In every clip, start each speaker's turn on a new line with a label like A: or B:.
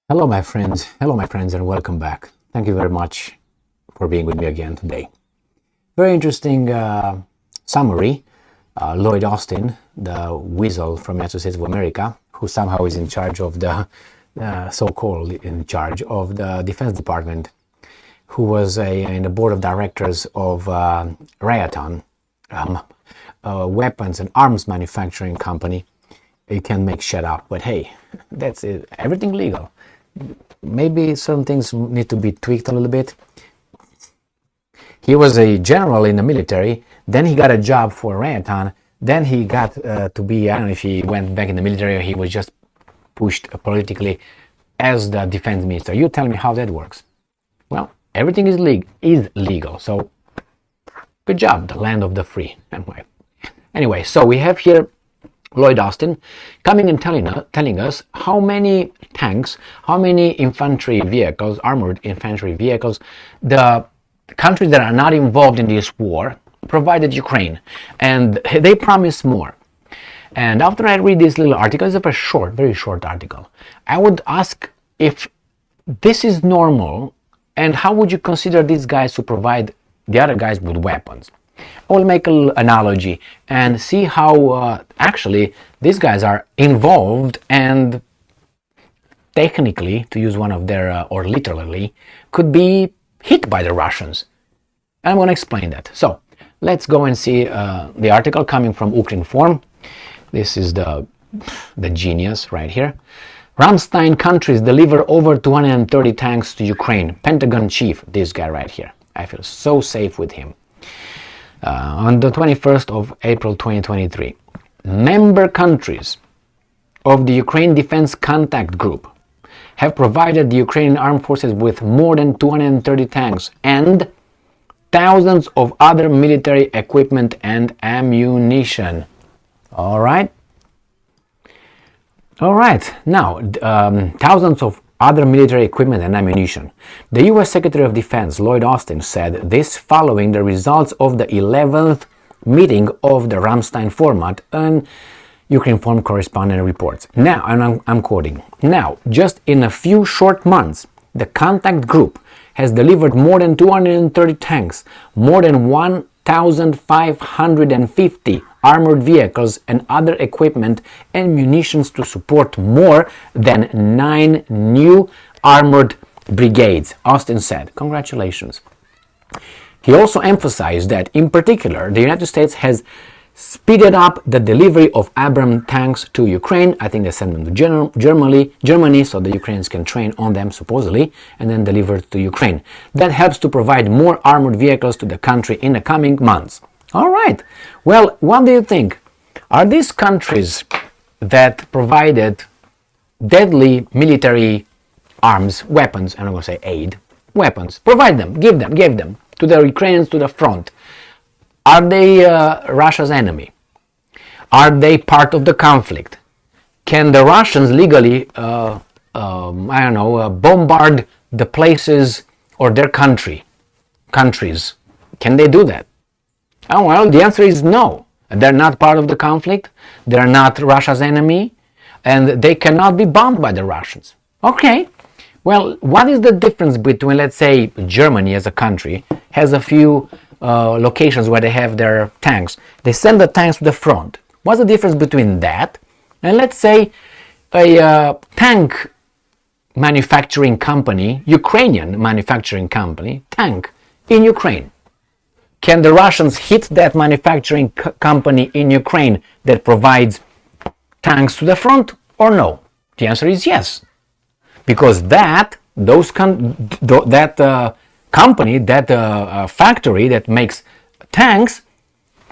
A: Hello, my friends, and welcome back. Thank you very much for being with me again today. Very interesting summary. Lloyd Austin, the weasel from the United States of America, who somehow is in charge of the so-called in charge of the Defense Department, who was in the board of directors of Raytheon, weapons and arms manufacturing company. You can make shit up, but hey, that's it. Everything legal. Maybe some things need to be tweaked a little bit. He was a general in the military, then he got a job for Raytheon, then he got to be, I don't know if he went back in the military or he was just pushed politically as the defense minister. You tell me how that works. Well, everything is legal, so good job, the land of the free. Anyway, so we have here Lloyd Austin coming and telling us how many tanks, how many infantry vehicles, armored infantry vehicles, the countries that are not involved in this war provided Ukraine, and they promise more. And after I read this little article, it's a very short article, I would ask if this is normal, and how would you consider these guys who provide the other guys with weapons? I will make an analogy and see how actually these guys are involved and technically, to use one of their, or literally, could be hit by the Russians. And I'm going to explain that. So let's go and see the article coming from Ukrinform. This is the genius right here. Ramstein countries deliver over 230 tanks to Ukraine. Pentagon chief, this guy right here. I feel so safe with him. On the 21st of April 2023, member countries of the Ukraine Defense Contact Group have provided the Ukrainian armed forces with more than 230 tanks and thousands of other military equipment and ammunition. All right. Now, thousands of other military equipment and ammunition. The U.S. Secretary of Defense, Lloyd Austin, said this following the results of the 11th meeting of the Ramstein format, and Ukrinform correspondent reports. Now, and I'm quoting, now, just in a few short months, the contact group has delivered more than 230 tanks, more than 1,550 armored vehicles and other equipment and munitions to support more than 9 new armored brigades, Austin said. Congratulations. He also emphasized that, in particular, the United States has speeded up the delivery of Abrams tanks to Ukraine. I think they sent them to Germany, so the Ukrainians can train on them, supposedly, and then deliver to Ukraine. That helps to provide more armored vehicles to the country in the coming months. All right. Well, what do you think? Are these countries that provided deadly military arms, weapons, and I'm going to say aid, weapons, provide them, give them to the Ukrainians, to the front, are they Russia's enemy? Are they part of the conflict? Can the Russians legally, bombard the places or their countries? Can they do that? Oh, well, the answer is no. They're not part of the conflict. They're not Russia's enemy. And they cannot be bombed by the Russians. Okay. Well, what is the difference between, let's say, Germany as a country has a few locations where they have their tanks. They send the tanks to the front. What's the difference between that and, let's say, a tank manufacturing company, Ukrainian manufacturing company, tank in Ukraine? Can the Russians hit that manufacturing company in Ukraine that provides tanks to the front or no? The answer is yes. Because company, that factory that makes tanks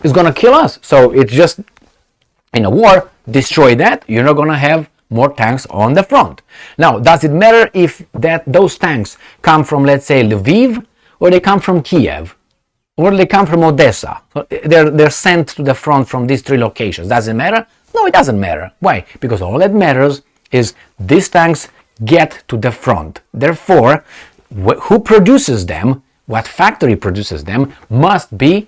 A: is going to kill us. So it's just, in a war, destroy that. You're not going to have more tanks on the front. Now, does it matter if those tanks come from, let's say, Lviv, or they come from Kiev, or they come from Odessa? So they're sent to the front from these 3 locations. Does it matter? No, it doesn't matter. Why? Because all that matters is these tanks get to the front. Therefore, who produces them, what factory produces them, must be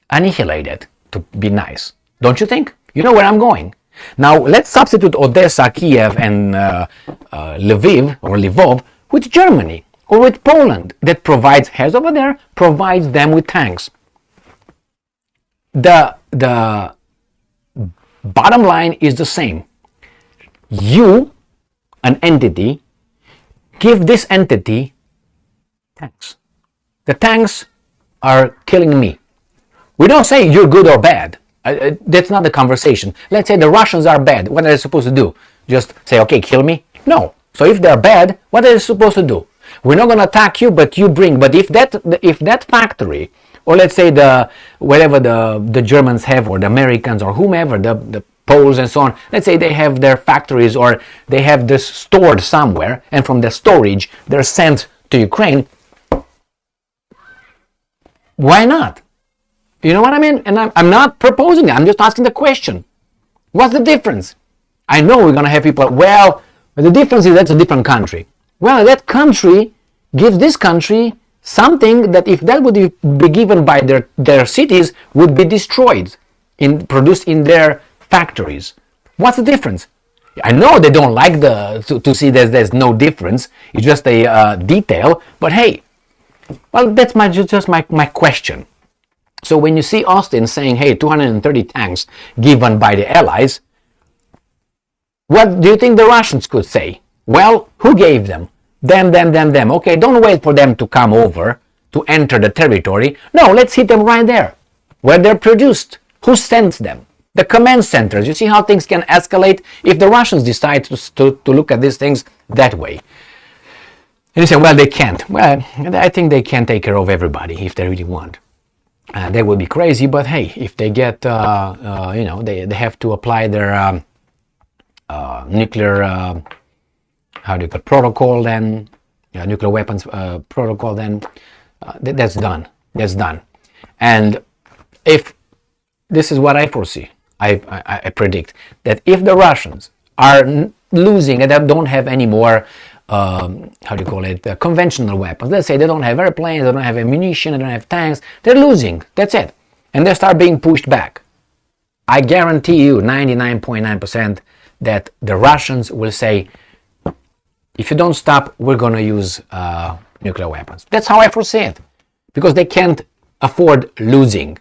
A: annihilated, to be nice. Don't you think? You know where I'm going. Now let's substitute Odessa, Kiev, and Lviv or Lvov with Germany or with Poland that provides, has over there, provides them with tanks. The bottom line is the same. You, an entity, give this entity tanks. The tanks are killing me. We don't say you're good or bad. That's not the conversation. Let's say the Russians are bad. What are they supposed to do? Just say, okay, kill me? No. So if they're bad, what are they supposed to do? We're not going to attack you, but you bring. But if that factory, or let's say whatever the Germans have, or the Americans, or whomever, the Poles and so on, let's say they have their factories, or they have this stored somewhere, and from the storage they're sent to Ukraine. Why not? You know what I mean? And I'm not proposing it. I'm just asking the question. What's the difference? I know we're going to have people, well, the difference is that's a different country. Well, that country gives this country something that if that would be given by their cities would be destroyed, produced in their factories. What's the difference? I know they don't like to see there's no difference. It's just a detail. But hey, well, that's just my question. So when you see Austin saying, hey, 230 tanks given by the Allies, what do you think the Russians could say? Well, who gave them? Them. Okay, don't wait for them to come over to enter the territory. No, let's hit them right there, where they're produced. Who sends them? The command centers. You see how things can escalate if the Russians decide to look at these things that way. And you say, well, they can't. Well, I think they can take care of everybody if they really want. They would be crazy, but hey, if they get, they have to apply their nuclear, protocol, then nuclear weapons protocol, then that's done. That's done. And if this is what I foresee, I predict that if the Russians are losing and they don't have any more conventional weapons. Let's say they don't have airplanes, they don't have ammunition, they don't have tanks. They're losing. That's it. And they start being pushed back. I guarantee you 99.9% that the Russians will say, if you don't stop, we're going to use nuclear weapons. That's how I foresee it. Because they can't afford losing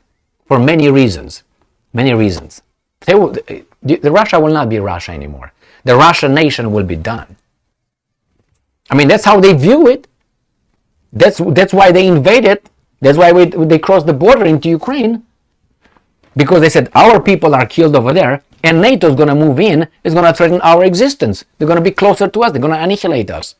A: for many reasons. Many reasons. The Russia will not be Russia anymore. The Russian nation will be done. I mean, that's how they view it. That's why they invaded. That's why they crossed the border into Ukraine. Because they said, our people are killed over there, and NATO's going to move in, is going to threaten our existence. They're going to be closer to us. They're going to annihilate us.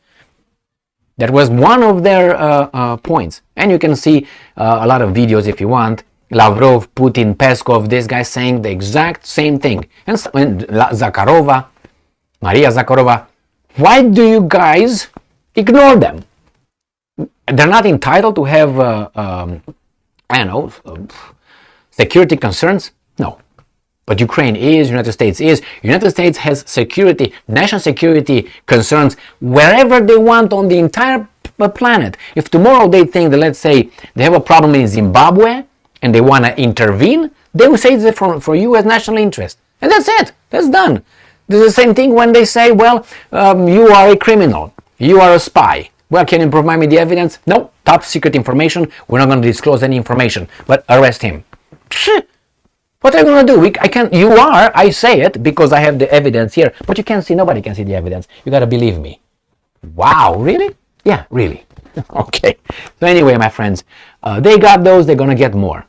A: That was one of their points. And you can see a lot of videos if you want. Lavrov, Putin, Peskov, this guy saying the exact same thing. And Zakharova, Maria Zakharova, why do you guys ignore them? They're not entitled to have, security concerns? No. But Ukraine is, United States is. United States has security, national security concerns wherever they want on the entire planet. If tomorrow they think that, let's say, they have a problem in Zimbabwe and they want to intervene, they will say it's for U.S. national interest. And that's it. That's done. This is the same thing when they say, well, you are a criminal. You are a spy. Well, can you provide me the evidence? No, top secret information. We're not going to disclose any information, but arrest him. What are you going to do? I can't. You are. I say it because I have the evidence here, but you can't see. Nobody can see the evidence. You got to believe me. Wow, really? Yeah, really. Okay. So anyway, my friends, they got those. They're going to get more.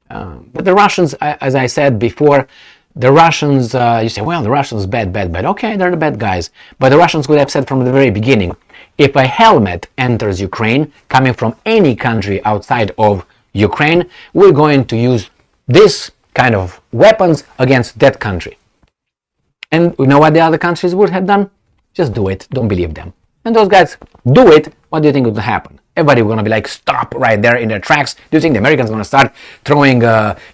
A: But the Russians, as I said before, the Russians, you say, well, the Russians bad. Okay, they're the bad guys. But the Russians would have said from the very beginning, if a helmet enters Ukraine, coming from any country outside of Ukraine, we're going to use this kind of weapons against that country. And you know what the other countries would have done? Just do it. Don't believe them. And those guys do it. What do you think would happen? Everybody going to be like, stop right there in their tracks. Do you think the Americans are going to start throwing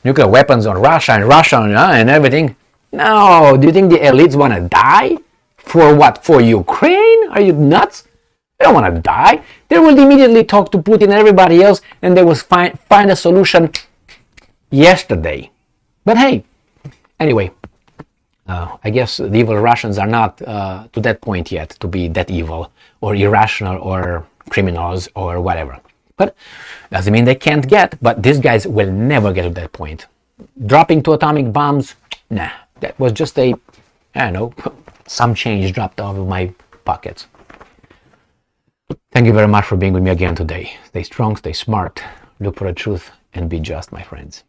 A: nuclear weapons on Russia and everything? No. Do you think the elites want to die? For what? For Ukraine? Are you nuts? They don't want to die. They will immediately talk to Putin and everybody else, and they will find a solution yesterday. But hey, anyway, I guess the evil Russians are not to that point yet to be that evil or irrational or criminals or whatever. But doesn't mean they can't get, but these guys will never get to that point. Dropping two atomic bombs, nah, that was just I don't know, some change dropped out of my pockets. Thank you very much for being with me again today. Stay strong, stay smart, look for the truth, and be just, my friends.